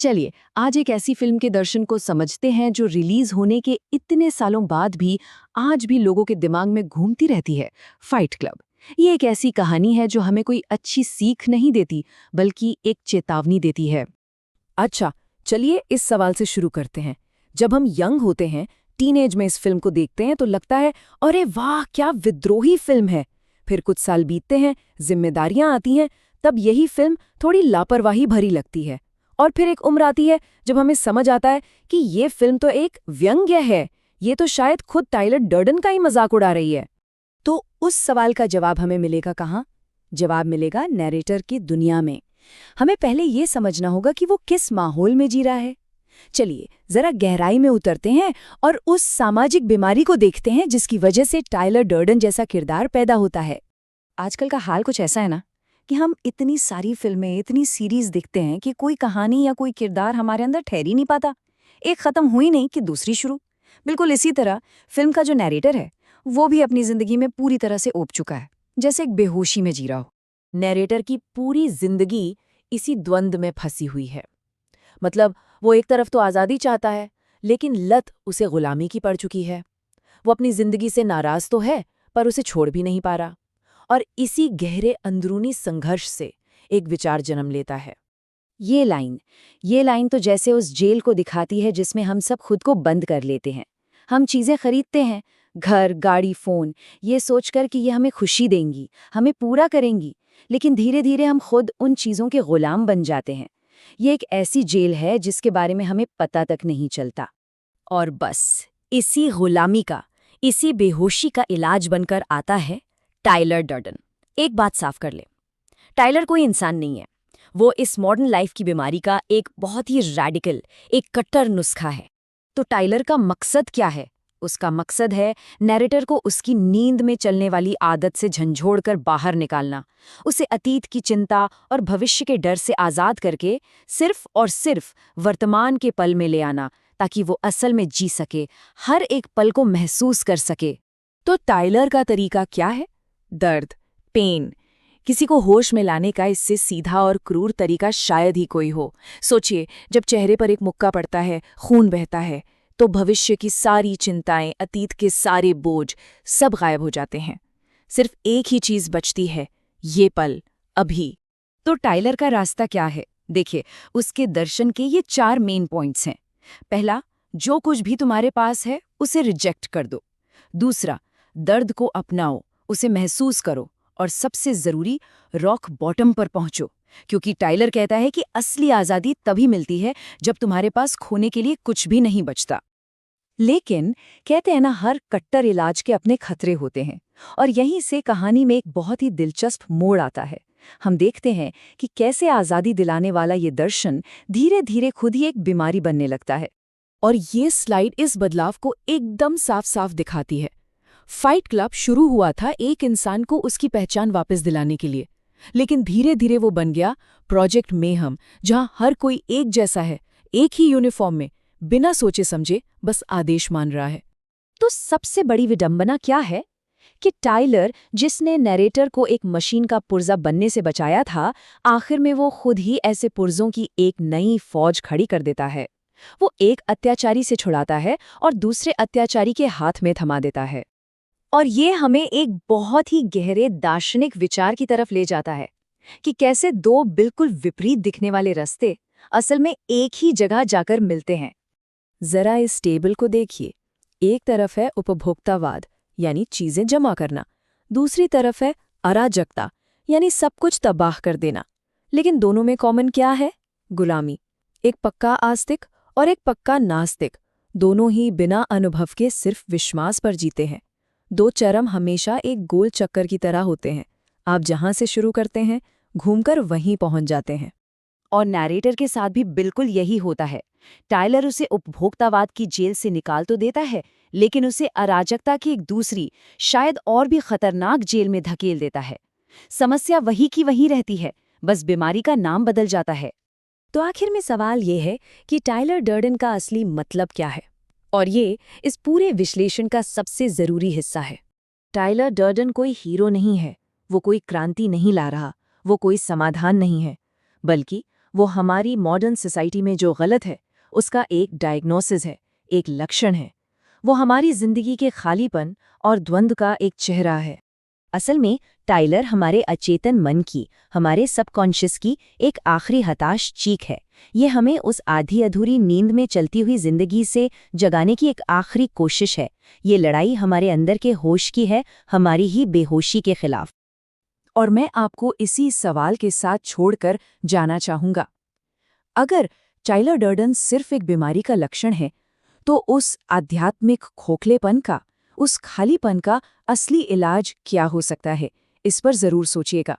चलिए आज एक ऐसी फिल्म के दर्शन को समझते हैं जो रिलीज होने के इतने सालों बाद भी आज भी लोगों के दिमाग में घूमती रहती है। Fight club. ये एक ऐसी कहानी है जो हमें कोई अच्छी सीख नहीं देती बल्कि एक चेतावनी देती है। अच्छा, चलिए इस सवाल से शुरू करते हैं। जब हम यंग होते हैं, टीनेज में इस फिल्म को देखते हैं तो लगता है अरे वाह क्या विद्रोही फिल्म है। फिर कुछ साल बीतते हैं, जिम्मेदारियां आती हैं, तब यही फिल्म थोड़ी लापरवाही भरी लगती है। और फिर एक उम्र आती है जब हमें समझ आता है कि ये फिल्म तो एक व्यंग्य है, ये तो शायद खुद टाइलर डर्डन का ही मजाक उड़ा रही है। तो उस सवाल का जवाब हमें मिलेगा कहाँ? जवाब मिलेगा नैरेटर की दुनिया में। हमें पहले ये समझना होगा कि वो किस माहौल में जी रहा है। चलिए जरा गहराई में उतरते हैं और उस सामाजिक बीमारी को देखते हैं जिसकी वजह से टाइलर डर्डन जैसा किरदार पैदा होता है। आजकल का हाल कुछ ऐसा है ना कि हम इतनी सारी फिल्में, इतनी सीरीज देखते हैं कि कोई कहानी या कोई किरदार हमारे अंदर ठहर ही नहीं पाता। एक खत्म हुई नहीं कि दूसरी शुरू। बिल्कुल इसी तरह फिल्म का जो नैरेटर है वो भी अपनी जिंदगी में पूरी तरह से ऊब चुका है, जैसे एक बेहोशी में जी रहा हो। नैरेटर की पूरी जिंदगी इसी द्वंद में फंसी हुई है। मतलब वो एक तरफ तो आज़ादी चाहता है, लेकिन लत उसे गुलामी की पड़ चुकी है। वो अपनी जिंदगी से नाराज तो है, पर उसे छोड़ भी नहीं पा रहा। और इसी गहरे अंदरूनी संघर्ष से एक विचार जन्म लेता है। ये लाइन तो जैसे उस जेल को दिखाती है जिसमें हम सब खुद को बंद कर लेते हैं। हम चीजें खरीदते हैं, घर, गाड़ी, फोन, ये सोचकर कि ये हमें खुशी देंगी, हमें पूरा करेंगी, लेकिन धीरे धीरे हम खुद उन चीजों के गुलाम बन जाते हैं। ये एक ऐसी जेल है जिसके बारे में हमें पता तक नहीं चलता। और बस इसी गुलामी का, इसी बेहोशी का इलाज बनकर आता है टाइलर डर्डन। एक बात साफ कर ले, टाइलर कोई इंसान नहीं है। वो इस मॉडर्न लाइफ की बीमारी का एक बहुत ही रैडिकल, एक कट्टर नुस्खा है। तो टाइलर का मकसद क्या है? उसका मकसद है नैरेटर को उसकी नींद में चलने वाली आदत से झंझोड़कर बाहर निकालना, उसे अतीत की चिंता और भविष्य के डर से आज़ाद करके सिर्फ और सिर्फ वर्तमान के पल में ले आना, ताकि वो असल में जी सके, हर एक पल को महसूस कर सके। तो टाइलर का तरीका क्या है? दर्द, पेन, किसी को होश में लाने का इससे सीधा और क्रूर तरीका शायद ही कोई हो। सोचिए, जब चेहरे पर एक मुक्का पड़ता है, खून बहता है, तो भविष्य की सारी चिंताएं, अतीत के सारे बोझ सब गायब हो जाते हैं। सिर्फ एक ही चीज बचती है, ये पल, अभी। तो टाइलर का रास्ता क्या है? देखिए, उसके दर्शन के ये 4 मेन पॉइंट्स हैं। पहला, जो कुछ भी तुम्हारे पास है उसे रिजेक्ट कर दो। दूसरा, दर्द को अपनाओ, उसे महसूस करो। और सबसे जरूरी, रॉक बॉटम पर पहुंचो, क्योंकि टाइलर कहता है कि असली आज़ादी तभी मिलती है जब तुम्हारे पास खोने के लिए कुछ भी नहीं बचता। लेकिन कहते हैं ना, हर कट्टर इलाज के अपने खतरे होते हैं, और यहीं से कहानी में एक बहुत ही दिलचस्प मोड़ आता है। हम देखते हैं कि कैसे आज़ादी दिलाने वाला ये दर्शन धीरे धीरे खुद ही एक बीमारी बनने लगता है। और ये स्लाइड इस बदलाव को एकदम साफ साफ दिखाती है। फाइट क्लब शुरू हुआ था एक इंसान को उसकी पहचान वापस दिलाने के लिए, लेकिन धीरे धीरे वो बन गया प्रोजेक्ट मेहम, जहां हर कोई एक जैसा है, एक ही यूनिफॉर्म में, बिना सोचे समझे बस आदेश मान रहा है। तो सबसे बड़ी विडंबना क्या है कि टाइलर, जिसने नैरेटर को एक मशीन का पुर्जा बनने से बचाया था, आखिर में वो खुद ही ऐसे पुर्जों की एक नई फौज खड़ी कर देता है। वो एक अत्याचारी से छुड़ाता है और दूसरे अत्याचारी के हाथ में थमा देता है। और ये हमें एक बहुत ही गहरे दार्शनिक विचार की तरफ ले जाता है कि कैसे दो बिल्कुल विपरीत दिखने वाले रास्ते असल में एक ही जगह जाकर मिलते हैं। जरा इस टेबल को देखिए। एक तरफ है उपभोक्तावाद, यानी चीजें जमा करना। दूसरी तरफ है अराजकता, यानी सब कुछ तबाह कर देना। लेकिन दोनों में कॉमन क्या है? गुलामी। एक पक्का आस्तिक और एक पक्का नास्तिक, दोनों ही बिना अनुभव के सिर्फ विश्वास पर जीते हैं। दो चरम हमेशा एक गोल चक्कर की तरह होते हैं। आप जहां से शुरू करते हैं, घूमकर वहीं पहुंच जाते हैं। और नैरेटर के साथ भी बिल्कुल यही होता है। टाइलर उसे उपभोक्तावाद की जेल से निकाल तो देता है, लेकिन उसे अराजकता की एक दूसरी, शायद और भी खतरनाक जेल में धकेल देता है। समस्या वही की वही रहती है, बस बीमारी का नाम बदल जाता है। तो आखिर में सवाल ये है कि टाइलर डर्डन का असली मतलब क्या है? और ये इस पूरे विश्लेषण का सबसे जरूरी हिस्सा है। टाइलर डर्डन कोई हीरो नहीं है, वो कोई क्रांति नहीं ला रहा, वो कोई समाधान नहीं है, बल्कि वो हमारी मॉडर्न सोसाइटी में जो गलत है उसका एक डायग्नोसिस है, एक लक्षण है। वो हमारी जिंदगी के खालीपन और द्वंद्व का एक चेहरा है। असल में टाइलर हमारे अचेतन मन की, हमारे सबकॉन्शियस की एक आखिरी हताश चीख है। ये हमें उस आधी अधूरी नींद में चलती हुई जिंदगी से जगाने की एक आखिरी कोशिश है। ये लड़ाई हमारे अंदर के होश की है, हमारी ही बेहोशी के खिलाफ। और मैं आपको इसी सवाल के साथ छोड़कर जाना चाहूंगा। अगर टाइलर डर्डन सिर्फ एक बीमारी का लक्षण है, तो उस आध्यात्मिक खोखलेपन का, उस खालीपन का असली इलाज क्या हो सकता है? इस पर जरूर सोचिएगा।